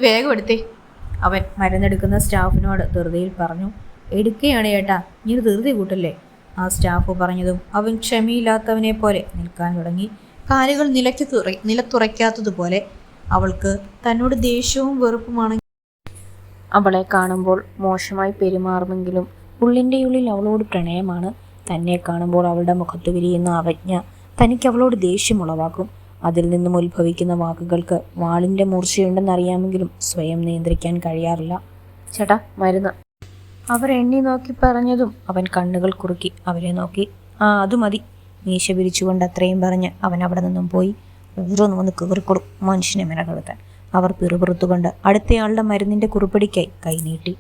വേഗം എടുത്തേ, അവൻ മരുന്നെടുക്കുന്ന സ്റ്റാഫിനോട് ധൃതിയിൽ പറഞ്ഞു. എടുക്കുകയാണ് ചേട്ടാ, ഇനി ധൃതി കൂട്ടല്ലേ, ആ സ്റ്റാഫ് പറഞ്ഞതും അവൻ ക്ഷമയില്ലാത്തവനെ പോലെ നിൽക്കാൻ തുടങ്ങി. കാലുകൾ നിലത്തുറയ്ക്കാത്തതുപോലെ. അവൾക്ക് തന്നോട് ദേഷ്യവും വെറുപ്പുമാണ്. അവളെ കാണുമ്പോൾ മോശമായി പെരുമാറുമെങ്കിലും ഉള്ളിൻ്റെ ഉള്ളിൽ അവളോട് പ്രണയമാണ്. തന്നെ കാണുമ്പോൾ അവളുടെ മുഖത്ത് വിരിയുന്ന അവജ്ഞ തനിക്ക് അവളോട് ദേഷ്യമുളവാക്കും. അതിൽ നിന്നും ഉത്ഭവിക്കുന്ന വാക്കുകൾക്ക് വാളിൻ്റെ മൂർച്ചയുണ്ടെന്നറിയാമെങ്കിലും സ്വയം നിയന്ത്രിക്കാൻ കഴിയാറില്ല. ചേട്ടാ, മരുന്ന്, അവർ എണ്ണി നോക്കി പറഞ്ഞതും അവൻ കണ്ണുകൾ കുറുക്കി അവരെ നോക്കി. ആ, അത് മതി, മീശ പിരിച്ചുകൊണ്ട് അത്രയും പറഞ്ഞ് അവൻ അവിടെ നിന്നും പോയി. ഓരോന്ന് വന്ന് കീറിക്കൊടും മനുഷ്യനെ മെനക്കെടുത്താൻ. അവർ പിറുപിറുത്തുകൊണ്ട് അടുത്തയാളുടെ മരുന്നിൻ്റെ കുറിപ്പടിക്കായി കൈനീട്ടി.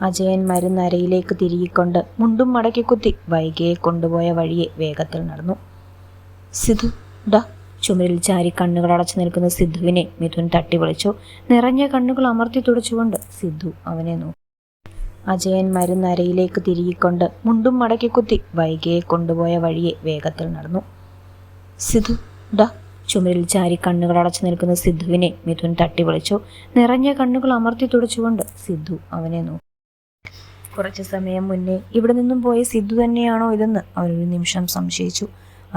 അജയൻ മരുന്ന് അരയിലേക്ക് തിരികിക്കൊണ്ട് മുണ്ടും മടക്കി കുത്തി വൈകിയെ കൊണ്ടുപോയ വഴിയെ വേഗത്തിൽ നടന്നു. സിധു ഡാ. ചുമരിൽ ചാരി കണ്ണുകൾ അടച്ചു നിൽക്കുന്ന സിദ്ധുവിനെ മിഥുൻ തട്ടി വിളിച്ചു. നിറഞ്ഞ കണ്ണുകൾ അമർത്തി തുടച്ചുകൊണ്ട് സിദ്ധു അവനെ നോക്കി. അജയൻ മരുന്ന് അരയിലേക്ക് തിരികിക്കൊണ്ട് മുണ്ടും മടക്കി കുത്തി വൈകിയെ കൊണ്ടുപോയ വഴിയെ വേഗത്തിൽ നടന്നു. സിധു ഡാ. ചുമരിൽ ചാരി കണ്ണുകൾ അടച്ചു നിൽക്കുന്ന സിദ്ധുവിനെ മിഥുൻ തട്ടി വിളിച്ചു. നിറഞ്ഞ കണ്ണുകൾ അമർത്തി തുടച്ചുകൊണ്ട് സിദ്ധു അവനെ നോക്കി. കുറച്ചു സമയം മുന്നേ ഇവിടെ നിന്നും പോയ സിദ്ധു തന്നെയാണോ ഇതെന്ന് അവനൊരു നിമിഷം സംശയിച്ചു.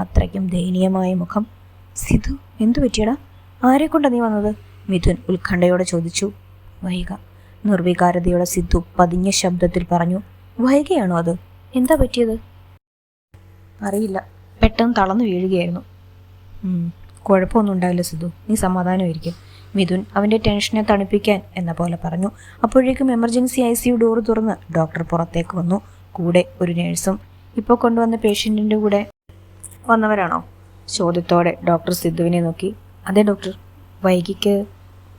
അത്രയ്ക്കും ദയനീയമായ മുഖം. സിധു, എന്തു പറ്റിയടാ? ആരെ കൊണ്ടാ നീ വന്നത്? മിഥുൻ ഉത്കണ്ഠയോടെ ചോദിച്ചു. വൈക. നിർവികാരതയോടെ സിദ്ധു പതിഞ്ഞ ശബ്ദത്തിൽ പറഞ്ഞു. വൈകയാണോ അത്? എന്താ പറ്റിയത്? അറിയില്ല, പെട്ടെന്ന് തളർന്നു വീഴുകയായിരുന്നു. കുഴപ്പമൊന്നും ഉണ്ടാവില്ല സിദ്ധു, നീ സമാധാനമായിരിക്കും. മിഥുൻ അവൻ്റെ ടെൻഷനെ തണുപ്പിക്കാൻ എന്ന പോലെ പറഞ്ഞു. അപ്പോഴേക്കും എമർജൻസി ICU ഡോറ് തുറന്ന് ഡോക്ടർ പുറത്തേക്ക് വന്നു. കൂടെ ഒരു നേഴ്സും. ഇപ്പോൾ കൊണ്ടുവന്ന പേഷ്യൻറ്റിൻ്റെ കൂടെ വന്നവരാണോ? ചോദ്യത്തോടെ ഡോക്ടർ സിദ്ധുവിനെ നോക്കി. അതെ ഡോക്ടർ.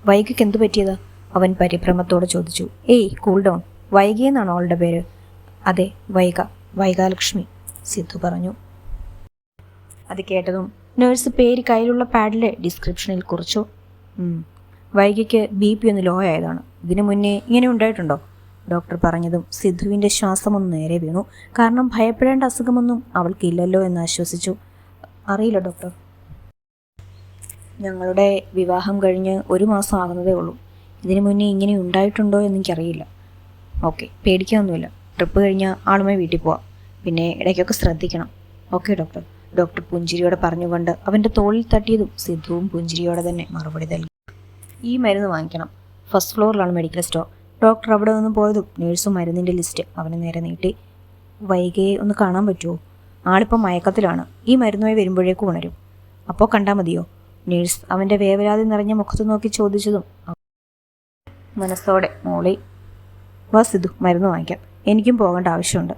വൈകിക്ക് എന്തു പറ്റിയതാ? അവൻ പരിഭ്രമത്തോടെ ചോദിച്ചു. ഏയ്, കൂൾ ഡൗൺ. വൈകിയെന്നാണോ അവളുടെ പേര്? അതെ, വൈകാലക്ഷ്മി, സിദ്ധു പറഞ്ഞു. അത് കേട്ടതും നേഴ്സ് പേര് കയ്യിലുള്ള പാഡിലെ ഡിസ്ക്രിപ്ഷനിൽ കുറിച്ചു. വൈകിക്ക് BP ഒന്ന് ലോ ആയതാണ്. ഇതിനു മുന്നേ ഇങ്ങനെ ഉണ്ടായിട്ടുണ്ടോ? ഡോക്ടർ പറഞ്ഞതും സിദ്ധുവിൻ്റെ ശ്വാസമൊന്ന് നേരെ വീണു. കാരണം ഭയപ്പെടേണ്ട അസുഖമൊന്നും അവൾക്കില്ലല്ലോ എന്ന് ആശ്വസിച്ചു. അറിയില്ല ഡോക്ടർ, ഞങ്ങളുടെ വിവാഹം കഴിഞ്ഞ് 1 മാസം ആകുന്നതേ ഉള്ളൂ. ഇതിനു മുന്നേ ഇങ്ങനെ ഉണ്ടായിട്ടുണ്ടോ എന്നെനിക്കറിയില്ല. ഓക്കെ, പേടിക്കാനൊന്നുമില്ല. ട്രിപ്പ് കഴിഞ്ഞാൽ ആളുമായി വീട്ടിൽ പോവാം. പിന്നെ ഇടയ്ക്കൊക്കെ ശ്രദ്ധിക്കണം. Okay doctor. ഡോക്ടർ പുഞ്ചിരിയോടെ പറഞ്ഞുകൊണ്ട് അവൻ്റെ തോളിൽ തട്ടിയതും സിദ്ധുവും പുഞ്ചിരിയോടെ തന്നെ മറുപടി നൽകി. ഈ മരുന്ന് വാങ്ങിക്കണം. ഫസ്റ്റ് ഫ്ലോറിലാണ് മെഡിക്കൽ സ്റ്റോർ. ഡോക്ടർ അവിടെ നിന്ന് പോയതും നേഴ്സും മരുന്നിൻ്റെ ലിസ്റ്റ് അവന് നേരെ നീട്ടി. വൈകിയെ ഒന്ന് കാണാൻ പറ്റുമോ? ആളിപ്പോൾ മയക്കത്തിലാണ്. ഈ മരുന്നുമായി വരുമ്പോഴേക്കും ഉണരും. അപ്പോൾ കണ്ടാൽ മതിയോ? നേഴ്സ് അവൻ്റെ വേവലാതി നിറഞ്ഞ മുഖത്ത് നോക്കി ചോദിച്ചതും മനസ്സോടെ മോളി. വാ സിദ്ധു, മരുന്ന് വാങ്ങിക്കാം. എനിക്കും പോകേണ്ട ആവശ്യമുണ്ട്.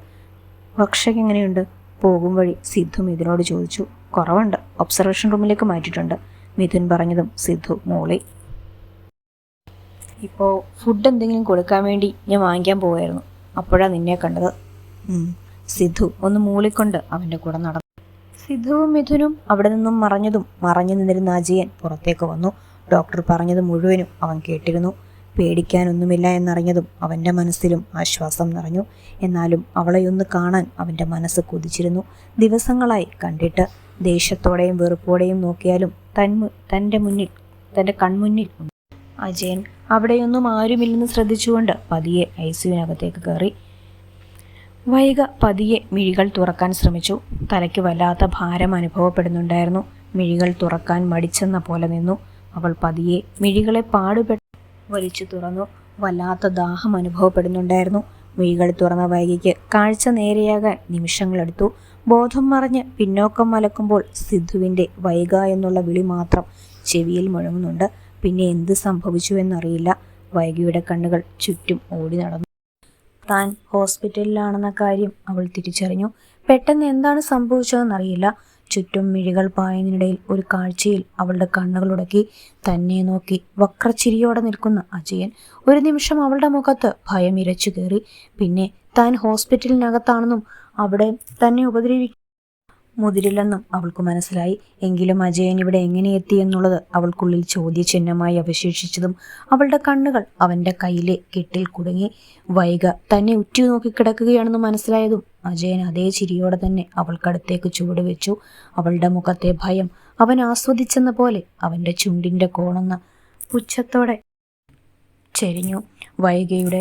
ഭക്ഷയ്ക്ക് എങ്ങനെയുണ്ട്? പോകും വഴി സിദ്ധു മിഥുനോട് ചോദിച്ചു. കുറവുണ്ട്, ഒബ്സർവേഷൻ റൂമിലേക്ക് മാറ്റിയിട്ടുണ്ട്, മിഥുൻ പറഞ്ഞതും സിദ്ധു മോളി. ഇപ്പോൾ ഫുഡ് എന്തെങ്കിലും കൊടുക്കാൻ വേണ്ടി ഞാൻ വാങ്ങിക്കാൻ പോവായിരുന്നു. അപ്പോഴാണ് നിന്നെ കണ്ടത്. സിദ്ധു ഒന്ന് മൂളിക്കൊണ്ട് അവൻ്റെ കൂടെ നടന്നു. സിദ്ധുവും മിഥുനും അവിടെ നിന്നും മറഞ്ഞു നിന്നിരുന്ന അജയൻ പുറത്തേക്ക് വന്നു. ഡോക്ടർ പറഞ്ഞത് മുഴുവനും അവൻ കേട്ടിരുന്നു. പേടിക്കാനൊന്നുമില്ല എന്നറിഞ്ഞതും അവൻ്റെ മനസ്സിലും ആശ്വാസം നിറഞ്ഞു. എന്നാലും അവളെയൊന്ന് കാണാൻ അവൻ്റെ മനസ്സ് കൊതിച്ചിരുന്നു. ദിവസങ്ങളായി കണ്ടിട്ട് ദേഷ്യത്തോടെയും വെറുപ്പോടെയും നോക്കിയാലും തൻ്റെ കൺമുന്നിൽ അജയൻ അവിടെയൊന്നും ആരുമില്ലെന്ന് ശ്രദ്ധിച്ചുകൊണ്ട് പതിയെ ICUവിനകത്തേക്ക് കയറി. വൈക പതിയെ മിഴികൾ തുറക്കാൻ ശ്രമിച്ചു. തലയ്ക്ക് വല്ലാത്ത ഭാരം അനുഭവപ്പെടുന്നുണ്ടായിരുന്നു. മിഴികൾ തുറക്കാൻ മടിച്ചെന്ന പോലെ നിന്നു. അവൾ പതിയെ മിഴികളെ പാടുപെട്ട് വലിച്ചു തുറന്നു. വല്ലാത്ത ദാഹം അനുഭവപ്പെടുന്നുണ്ടായിരുന്നു. മിഴികൾ തുറന്ന വൈകിക്ക് കാഴ്ച നേരെയാകാൻ നിമിഷങ്ങളെടുത്തു. ബോധം മറഞ്ഞ് പിന്നോക്കം മലക്കുമ്പോൾ സിദ്ധുവിൻ്റെ വൈക എന്നുള്ള വിളി മാത്രം ചെവിയിൽ മുഴങ്ങുന്നുണ്ട്. പിന്നെ എന്ത് സംഭവിച്ചു എന്നറിയില്ല. വൈകിയുടെ കണ്ണുകൾ ചുറ്റും ഓടി നടന്നു. താൻ ഹോസ്പിറ്റലിലാണെന്ന കാര്യം അവൾ തിരിച്ചറിഞ്ഞു. പെട്ടെന്ന് എന്താണ് സംഭവിച്ചതെന്നറിയില്ല. ചുറ്റും മിഴികൾ പായുന്നതിനിടയിൽ ഒരു കാഴ്ചയിൽ അവളുടെ കണ്ണുകളുടക്കി. തന്നെ നോക്കി വക്രച്ചിരിയോടെ നിൽക്കുന്ന അജയൻ. ഒരു നിമിഷം അവളുടെ മുഖത്ത് ഭയം ഇരച്ചു കയറി. പിന്നെ താൻ ഹോസ്പിറ്റലിനകത്താണെന്നും അവിടെ തന്നെ മുതിരില്ലെന്നും അവൾക്ക് മനസ്സിലായി. എങ്കിലും അജയൻ ഇവിടെ എങ്ങനെ എത്തി എന്നുള്ളത് അവൾക്കുള്ളിൽ ചോദ്യചിഹ്നമായി അവശേഷിച്ചതും അവളുടെ കണ്ണുകൾ അവൻ്റെ കയ്യിലെ കെട്ടിൽ കുടുങ്ങി. വൈക തന്നെ ഉറ്റുനോക്കി കിടക്കുകയാണെന്ന് മനസ്സിലായതും അജയൻ അതേ ചിരിയോടെ തന്നെ അവൾക്കടുത്തേക്ക് ചുവടുവെച്ചു. അവളുടെ മുഖത്തെ ഭയം അവൻ ആസ്വദിച്ചെന്ന പോലെ അവൻ്റെ ചുണ്ടിൻ്റെ കോണൊന്ന് പുച്ഛത്തോടെ ചെരിഞ്ഞു. വൈകിയുടെ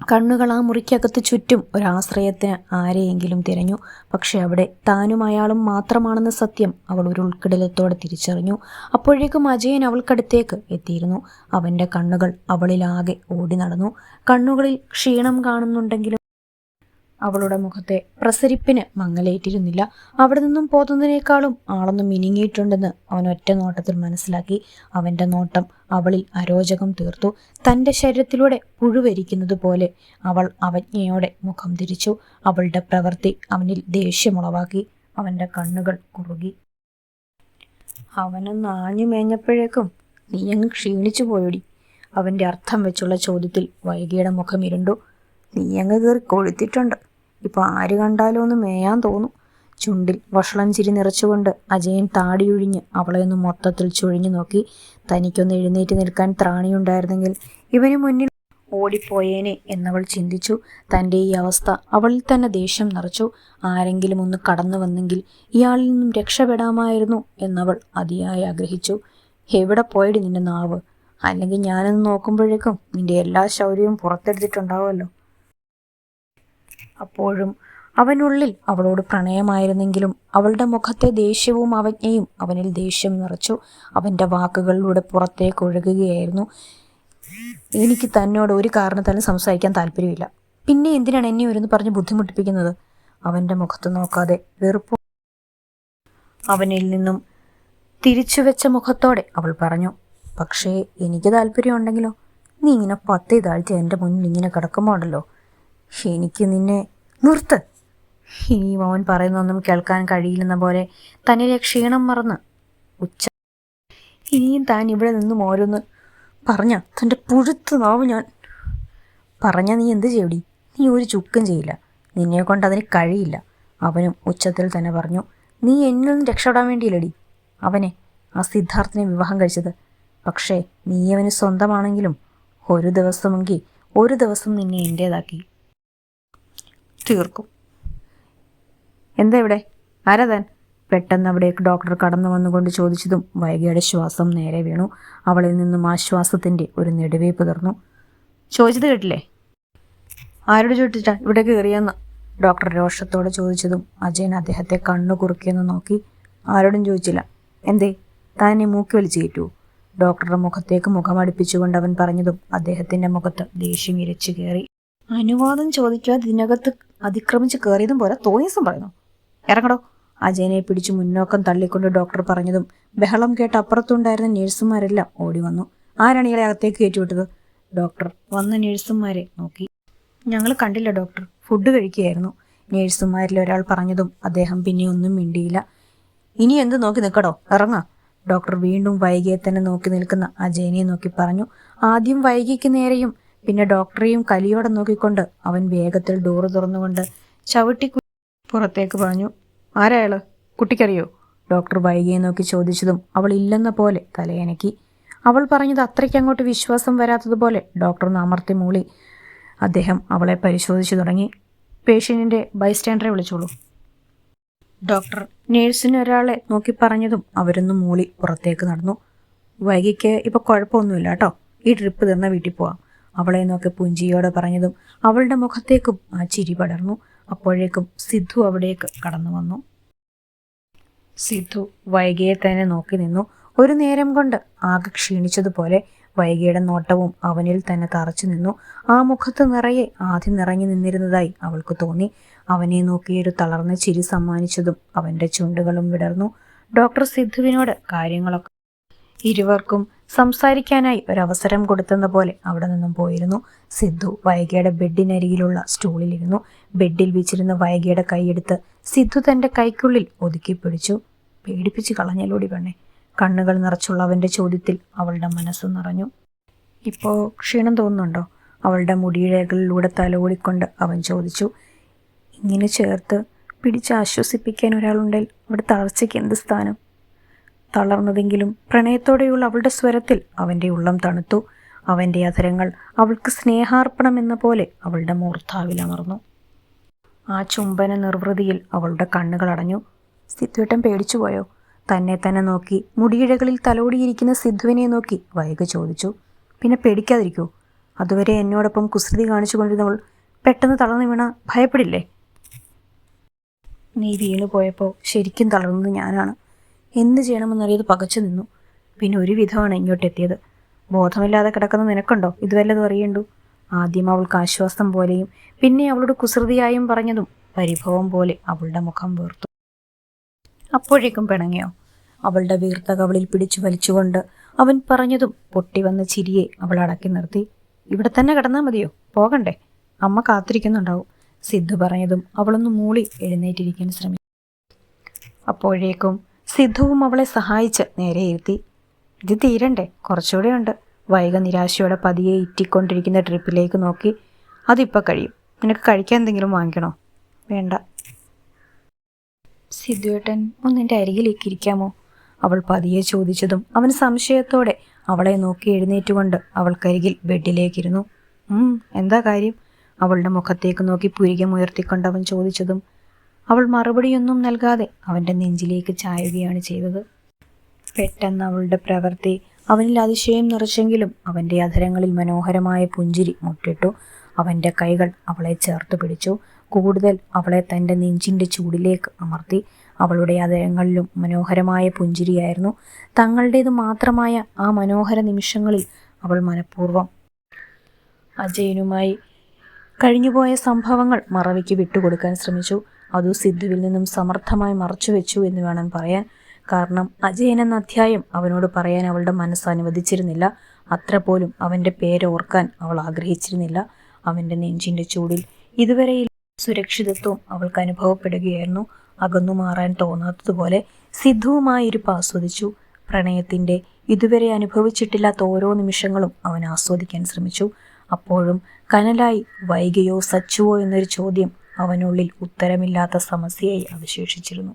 കണ്ണുകൾ ആ മുറിക്കകത്ത് ചുറ്റും ഒരാശ്രയത്തിന് ആരെയെങ്കിലും തിരഞ്ഞു. പക്ഷെ അവിടെ താനും അയാളും മാത്രമാണെന്ന സത്യം അവൾ ഒരു ഉൾക്കിടലത്തോടെ തിരിച്ചറിഞ്ഞു. അപ്പോഴേക്കും അജയൻ അവൾക്കടുത്തേക്ക് എത്തിയിരുന്നു. അവൻ്റെ കണ്ണുകൾ അവളിലാകെ ഓടി നടന്നു. കണ്ണുകളിൽ ക്ഷീണം കാണുന്നുണ്ടെങ്കിലും അവളുടെ മുഖത്തെ പ്രസരിപ്പിന് മങ്ങലേറ്റിരുന്നില്ല. അവിടെ നിന്നും പോകുന്നതിനേക്കാളും ആളൊന്നും മിനുങ്ങിയിട്ടുണ്ടെന്ന് അവൻ ഒറ്റ നോട്ടത്തിൽ മനസ്സിലാക്കി. അവൻ്റെ നോട്ടം അവളിൽ അരോചകം തീർത്തു. തൻ്റെ ശരീരത്തിലൂടെ പുഴുവരിക്കുന്നത് പോലെ അവൾ അവജ്ഞയോടെ മുഖം തിരിച്ചു. അവളുടെ പ്രവൃത്തി അവനിൽ ദേഷ്യമുളവാക്കി. അവൻ്റെ കണ്ണുകൾ കുറുകി. അവനൊന്ന് ആഞ്ഞു മേഞ്ഞപ്പോഴേക്കും നീ അങ്ങ് ക്ഷീണിച്ചു പോയോടി. അവൻ്റെ അർത്ഥം വെച്ചുള്ള ചോദ്യത്തിൽ വൈകിയുടെ മുഖം ഇരുണ്ടു. നീ അങ്ങ് കയറി കൊഴുത്തിട്ടുണ്ട്. ഇപ്പോൾ ആര് കണ്ടാലോ ഒന്ന് മേയാൻ തോന്നും. ചുണ്ടിൽ വഷളം ചിരി നിറച്ചുകൊണ്ട് അജയൻ താടിയൊഴിഞ്ഞ് അവളെ ഒന്ന് മൊത്തത്തിൽ ചുഴിഞ്ഞു നോക്കി. തനിക്കൊന്ന് എഴുന്നേറ്റ് നിൽക്കാൻ ത്രാണിയുണ്ടായിരുന്നെങ്കിൽ ഇവന് മുന്നിൽ ഓടിപ്പോയേനെ എന്നവൾ ചിന്തിച്ചു. തൻ്റെ ഈ അവസ്ഥ അവളിൽ തന്നെ ദേഷ്യം നിറച്ചു. ആരെങ്കിലും ഒന്ന് കടന്നു വന്നെങ്കിൽ ഇയാളിൽ നിന്നും രക്ഷപ്പെടാമായിരുന്നു എന്നവൾ അതിയായി ആഗ്രഹിച്ചു. എവിടെ പോയടി നിന്റെ നാവ്? അല്ലെങ്കിൽ ഞാനൊന്ന് നോക്കുമ്പോഴേക്കും നിന്റെ എല്ലാ ശൗര്യവും പുറത്തെടുത്തിട്ടുണ്ടാവുമല്ലോ. അപ്പോഴും അവനുള്ളിൽ അവളോട് പ്രണയമായിരുന്നെങ്കിലും അവളുടെ മുഖത്തെ ദേഷ്യവും അവജ്ഞയും അവനിൽ ദേഷ്യം നിറച്ചു. അവൻ്റെ വാക്കുകളിലൂടെ പുറത്തേക്ക് ഒഴുകുകയായിരുന്നു. എനിക്ക് തന്നോട് ഒരു കാരണത്താലും സംസാരിക്കാൻ താല്പര്യമില്ല. പിന്നെ എന്തിനാണ് എന്നെ ഒരുന്ന് പറഞ്ഞ് ബുദ്ധിമുട്ടിപ്പിക്കുന്നത്? അവൻ്റെ മുഖത്ത് നോക്കാതെ വെറുപ്പും അവനിൽ നിന്നും തിരിച്ചു വെച്ച മുഖത്തോടെ അവൾ പറഞ്ഞു. പക്ഷേ എനിക്ക് താല്പര്യമുണ്ടെങ്കിലോ? നീ ഇങ്ങനെ പത്തേ താഴ്ത്തി എൻ്റെ മുന്നിൽ ഇങ്ങനെ കിടക്കുമ്പോണ്ടല്ലോ, എനിക്ക് നിന്നെ നിർത്ത്. ഇനിയും അവൻ പറയുന്നൊന്നും കേൾക്കാൻ കഴിയില്ലെന്ന പോലെ തന്നിലെ ക്ഷീണം മറന്ന് ഇനിയും താൻ ഇവിടെ നിന്നും ഓരോന്ന് പറഞ്ഞ തൻ്റെ പുഴുത്ത് നാവ് ഞാൻ പറഞ്ഞ നീ എന്ത് ചെയ്യടി? നീ ഒരു ചുക്കും ചെയ്യില്ല. നിന്നെ കൊണ്ട് അതിന് കഴിയില്ല. അവനും ഉച്ചത്തിൽ തന്നെ പറഞ്ഞു. നീ എന്നിൽ നിന്ന് രക്ഷപ്പെടാൻ വേണ്ടിയില്ലടി അവനെ, ആ സിദ്ധാർത്ഥിനെ വിവാഹം കഴിച്ചത്. പക്ഷേ നീ അവന് സ്വന്തമാണെങ്കിലും ഒരു ദിവസം നിന്നെ എൻ്റേതാക്കി തീർക്കും. എന്താ ഇവിടെ? ആരാ താൻ? പെട്ടെന്ന് അവിടേക്ക് ഡോക്ടർ കടന്നു വന്നുകൊണ്ട് ചോദിച്ചതും വൈകിയുടെ ശ്വാസം നേരെ വീണു. അവളിൽ നിന്നും ആശ്വാസത്തിൻ്റെ ഒരു നെടുവീപ്പ് തീർന്നു. ചോദിച്ചത് കേട്ടില്ലേ? ആരോട് ചോദിച്ചിട്ടാ ഇവിടേക്ക് കയറിയെന്ന് ഡോക്ടർ രോഷത്തോടെ ചോദിച്ചതും അജയൻ അദ്ദേഹത്തെ കണ്ണു കുറുക്കിയെന്ന് നോക്കി. ആരോടും ചോദിച്ചില്ല. എന്തേ, താൻ എന്നെ മൂക്കി വലിച്ചു കയറ്റുമോ? ഡോക്ടറുടെ മുഖത്തേക്ക് മുഖമടുപ്പിച്ചുകൊണ്ട് അവൻ പറഞ്ഞതും അദ്ദേഹത്തിൻ്റെ മുഖത്ത് ദേഷ്യം ഇരച്ചു കയറി. അനുവാദം ചോദിക്കാതെ ഇതിനകത്ത് അതിക്രമിച്ച് കയറിയതും പോലെ തോന്നിയസം പറയുന്നു. ഇറങ്ങടോ. അജയനെ പിടിച്ചു മുന്നോക്കം തള്ളിക്കൊണ്ട് ഡോക്ടർ പറഞ്ഞതും ബഹളം കേട്ട് അപ്പുറത്തുണ്ടായിരുന്ന നേഴ്സുമാരെല്ലാം ഓടി വന്നു. ആരാണ് ഇയാളെ അകത്തേക്ക് കയറ്റിവിട്ടത്? ഡോക്ടർ വന്ന നേഴ്സുമാരെ നോക്കി. ഞങ്ങൾ കണ്ടില്ല ഡോക്ടർ, ഫുഡ് കഴിക്കുകയായിരുന്നു. നേഴ്സുമാരിൽ ഒരാൾ പറഞ്ഞതും അദ്ദേഹം പിന്നെ ഒന്നും മിണ്ടിയില്ല. ഇനി എന്ത് നോക്കി നിൽക്കടോ, ഇറങ്ങാ. ഡോക്ടർ വീണ്ടും വൈകിയെ തന്നെ നോക്കി നിൽക്കുന്ന അജയനെ നോക്കി പറഞ്ഞു. ആദ്യം വൈകിക്ക് നേരെയും പിന്നെ ഡോക്ടറെയും കലിയോടെ നോക്കിക്കൊണ്ട് അവൻ വേഗത്തിൽ ഡോറ് തുറന്നുകൊണ്ട് ചവിട്ടി പുറത്തേക്ക് പറഞ്ഞു. ആരായാള്? കുട്ടിക്കറിയോ? ഡോക്ടർ വൈകിയെ നോക്കി ചോദിച്ചതും അവൾ ഇല്ലെന്ന പോലെ തലയനക്കി. അവൾ പറഞ്ഞത് അത്രയ്ക്കങ്ങോട്ട് വിശ്വാസം വരാത്തതുപോലെ ഡോക്ടർ അമർത്തി മൂളി. അദ്ദേഹം അവളെ പരിശോധിച്ചു തുടങ്ങി. പേഷ്യൻറ്റിൻ്റെ ബൈസ്റ്റാൻഡറെ വിളിച്ചോളൂ. ഡോക്ടർ നേഴ്സിന് ഒരാളെ നോക്കി പറഞ്ഞതും അവരൊന്നും മൂളി പുറത്തേക്ക് നടന്നു. വൈകിക്ക് ഇപ്പോൾ കുഴപ്പമൊന്നുമില്ല കേട്ടോ, ഈ ട്രിപ്പ് തീർന്ന വീട്ടിൽ പോവാം. അവളെ നോക്കി പുഞ്ചിയോടെ പറഞ്ഞതും അവളുടെ മുഖത്തേക്കും ആ ചിരി പടർന്നു. അപ്പോഴേക്കും സിദ്ധു അവിടേക്ക് കടന്നു വന്നു. സിദ്ധു വൈകിയെ തന്നെ നോക്കി നിന്നു. ഒരു നേരം കൊണ്ട് ആകെ ക്ഷീണിച്ചതുപോലെ വൈകിയുടെ നോട്ടവും അവനിൽ തന്നെ തറച്ചു നിന്നു. ആ മുഖത്ത് നിറയെ ആദ്യം നിറഞ്ഞു നിന്നിരുന്നതായി അവൾക്ക് തോന്നി. അവനെ നോക്കിയൊരു തളർന്ന ചിരി സമ്മാനിച്ചതും അവൻ്റെ ചുണ്ടുകളും വിടർന്നു. ഡോക്ടർ സിദ്ധുവിനോട് കാര്യങ്ങളൊക്കെ ഇരുവർക്കും സംസാരിക്കാനായി ഒരവസരം കൊടുത്തെന്ന പോലെ അവിടെ നിന്നും പോയിരുന്നു. സിദ്ധു വൈകിയുടെ ബെഡിനരികിലുള്ള സ്റ്റൂളിലിരുന്നു. ബെഡിൽ വെച്ചിരുന്ന വൈകിയുടെ കൈയെടുത്ത് സിദ്ധു തൻ്റെ കൈക്കുള്ളിൽ ഒതുക്കി പിടിച്ചു. പേടിപ്പിച്ച് കളഞ്ഞലോടി പെണ്ണെ. കണ്ണുകൾ നിറച്ചുള്ള അവൻ്റെ ചോദ്യത്തിൽ അവളുടെ മനസ്സ് നിറഞ്ഞു. ഇപ്പോൾ ക്ഷീണം തോന്നുന്നുണ്ടോ? അവളുടെ മുടിയിഴകളിലൂടെ തലോടിക്കൊണ്ട് അവൻ ചോദിച്ചു. ഇങ്ങനെ ചേർത്ത് പിടിച്ച് ആശ്വസിപ്പിക്കാൻ ഒരാളുണ്ടെങ്കിൽ അവിടെ തളർച്ചയ്ക്ക് എന്ത് സ്ഥാനം? തളർന്നതെങ്കിലും പ്രണയത്തോടെയുള്ള അവളുടെ സ്വരത്തിൽ അവൻ്റെ ഉള്ളം തണുത്തു. അവൻ്റെ അധരങ്ങൾ അവൾക്ക് സ്നേഹാർപ്പണം എന്ന പോലെ അവളുടെ മൂർധാവിലമർന്നു. ആ ചുംബന നിർവൃതിയിൽ അവളുടെ കണ്ണുകൾ അടഞ്ഞു. സിദ്ധുവേട്ടൻ പേടിച്ചുപോയോ? തന്നെ തന്നെ നോക്കി മുടിയിഴകളിൽ തലോടിയിരിക്കുന്ന സിദ്ധുവിനെ നോക്കി വൈകി ചോദിച്ചു. പിന്നെ പേടിക്കാതിരിക്കോ? അതുവരെ എന്നോടൊപ്പം കുസൃതി കാണിച്ചു കൊണ്ടിരുന്നവൾ പെട്ടെന്ന് തളർന്നു വീണ ഭയപ്പെടില്ലേ? നീ വീണു പോയപ്പോൾ ശരിക്കും തളർന്നത് ഞാനാണ്. എന്ത് ചെയ്യണമെന്നറിയത് പകച്ചു നിന്നു. പിന്നെ ഒരു വിധമാണ് ഇങ്ങോട്ടെത്തിയത്. ബോധമില്ലാതെ കിടക്കുന്ന നിനക്കുണ്ടോ ഇത് വല്ലതും അറിയണ്ടു? ആദ്യം അവൾക്ക് ആശ്വാസം പോലെയും പിന്നെ അവളുടെ കുസൃതിയായും പറഞ്ഞതും പരിഭവം പോലെ അവളുടെ മുഖം വീർത്തു. അപ്പോഴേക്കും പിണങ്ങിയോ? അവളുടെ വീർത്ത കവിളിൽ പിടിച്ചു വലിച്ചുകൊണ്ട് അവൻ പറഞ്ഞതും പൊട്ടിവന്ന ചിരിയെ അവൾ അടക്കി നിർത്തി. ഇവിടെ തന്നെ കിടന്നാൽ മതിയോ? പോകണ്ടേ? അമ്മ കാത്തിരിക്കുന്നുണ്ടാവും. സിദ്ധു പറഞ്ഞതും അവളൊന്ന് മൂളി എഴുന്നേറ്റിരിക്കാൻ ശ്രമിച്ചു. അപ്പോഴേക്കും സിദ്ധുവും അവളെ സഹായിച്ച് നേരെ ഇരുത്തി. ഇത് തീരണ്ടേ? കുറച്ചുകൂടെ ഉണ്ട്. വൈക നിരാശയോടെ പതിയെ ഇറ്റിക്കൊണ്ടിരിക്കുന്ന ട്രിപ്പിലേക്ക് നോക്കി. അതിപ്പോൾ കഴിയും. നിനക്ക് കഴിക്കാൻ എന്തെങ്കിലും വാങ്ങിക്കണോ? വേണ്ട. സിദ്ധുവേട്ടൻ ഒന്നെൻ്റെ അരികിലേക്ക് ഇരിക്കാമോ? അവൾ പതിയെ ചോദിച്ചതും അവൻ സംശയത്തോടെ അവളെ നോക്കി എഴുന്നേറ്റുകൊണ്ട് അവൾക്കരികിൽ ബെഡിലേക്കിരുന്നു. എന്താ കാര്യം? അവളുടെ മുഖത്തേക്ക് നോക്കി പുരികമുയർത്തിക്കൊണ്ട് അവൻ ചോദിച്ചതും അവൾ മറുപടിയൊന്നും നൽകാതെ അവൻ്റെ നെഞ്ചിലേക്ക് ചായുകയാണ് ചെയ്തത്. പെട്ടെന്ന് അവളുടെ പ്രവൃത്തി അവനിൽ അതിശയം നിറച്ചെങ്കിലും അവൻ്റെ അധരങ്ങളിൽ മനോഹരമായ പുഞ്ചിരി മുട്ടിട്ടു. അവൻ്റെ കൈകൾ അവളെ ചേർത്ത് പിടിച്ചു. കൂടുതൽ അവളെ തൻ്റെ നെഞ്ചിൻ്റെ ചൂടിലേക്ക് അമർത്തി. അവളുടെ അധരങ്ങളിലും മനോഹരമായ പുഞ്ചിരിയായിരുന്നു. തങ്ങളുടേത് മാത്രമായ ആ മനോഹര നിമിഷങ്ങളിൽ അവൾ മനഃപൂർവ്വം അജയനുമായി കഴിഞ്ഞുപോയ സംഭവങ്ങൾ മറവിക്ക് വിട്ടുകൊടുക്കാൻ ശ്രമിച്ചു. അതു സിദ്ധുവിൽ നിന്നും സമർത്ഥമായി മറച്ചുവെച്ചു എന്ന് വേണം പറയാൻ. കാരണം അജയൻ എന്ന അധ്യായം അവനോട് പറയാൻ അവളുടെ മനസ്സ് അനുവദിച്ചിരുന്നില്ല. അത്ര പോലും അവൻ്റെ പേരോർക്കാൻ അവൾ ആഗ്രഹിച്ചിരുന്നില്ല. അവൻ്റെ നെഞ്ചിൻ്റെ ചൂടിൽ ഇതുവരെ സുരക്ഷിതത്വം അവൾക്ക് അനുഭവപ്പെടുകയായിരുന്നു. അകന്നു മാറാൻ തോന്നാത്തതുപോലെ സിദ്ധുവുമായി ഇരുപ്പ് ആസ്വദിച്ചു. പ്രണയത്തിൻ്റെ ഇതുവരെ അനുഭവിച്ചിട്ടില്ലാത്ത ഓരോ നിമിഷങ്ങളും അവൻ ആസ്വദിക്കാൻ ശ്രമിച്ചു. അപ്പോഴും കനലായി വൈകിയോ സച്ചുവോ എന്നൊരു ചോദ്യം അവനുള്ളിൽ ഉത്തരമില്ലാത്ത സമസ്യയായി അവശേഷിച്ചിരുന്നു.